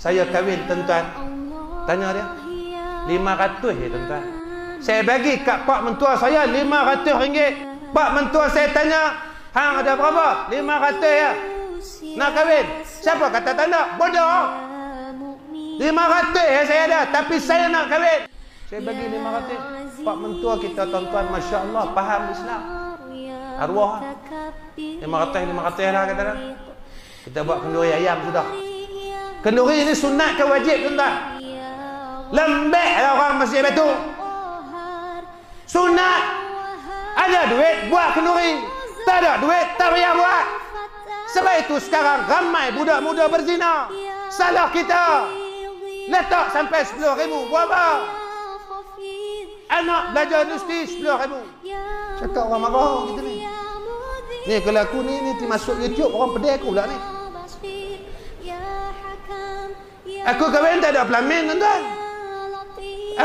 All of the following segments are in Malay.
saya kahwin tuan-tuan. Tanya dia. 500 ya tuan-tuan. Saya bagi kat pak mentua saya 500 ringgit. Pak mentua saya tanya, hang ada berapa? 500 ya. Nak kahwin? Siapa kata tak nak? Bodoh. 500 ya saya ada, tapi saya nak kahwin. Saya bagi 500. Pak mentua kita tuan-tuan, Masya Allah, faham Islam. Arwah. 500 lah kata dia. Kita buat kenduri ayam sudah. Kenduri ini sunat ke wajib tuan-tuan? Lembek lah orang Masjid Batu. Sunat. Ada duit buat kenduri. Tak ada duit tak payah buat. Sebab itu sekarang ramai budak muda berzina. Salah kita. Letak sampai 10,000. Buat apa? Anak belajar universiti 10,000. Cakap orang marah kita ni. Ni kalau aku ni masuk YouTube, orang pedih aku pula ni. Aku kahwin tak ada pelamin tuan-tuan.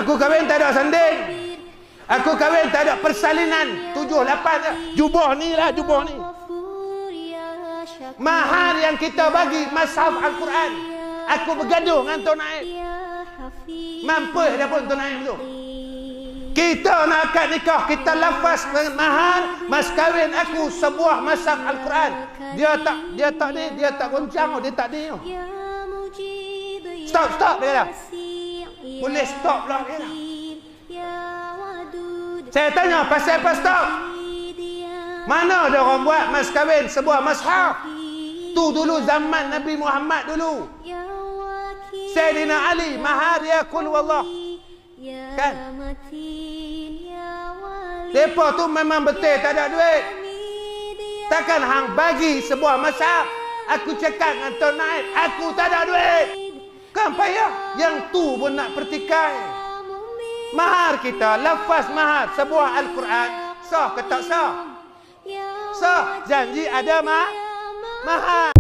Aku kahwin tak ada sanding. Aku kahwin tak ada persalinan. 7-8 jubah ni lah, jubah ni. Mahar yang kita bagi Mashaf Al-Quran. Aku bergaduh dengan Tuan Naib. Mampus dah pun Tuan Naib tu. Kita nak akad nikah, kita lafaz mahar, mas kahwin aku sebuah Mashaf Al-Quran. Dia tak goncang, dia tak ni. Stop dia dah. Boleh stop lah dia dah. Saya tanya pasal apa stop? Mana ada orang buat mas kahwin sebuah mashaf? Tu dulu zaman Nabi Muhammad dulu. Sayyidina Ali mahar ya qul wallah. Kan? Depa tu memang betul tak ada duit. Takkan hang bagi sebuah mashaf. Aku cakap dengan Tuan Naib, aku tak ada duit. Kan payah. Yang tu pun nak pertikai. Mahar kita, lafaz mahar sebuah Al-Quran, sah ke tak sah? Sah. Janji ada mahar.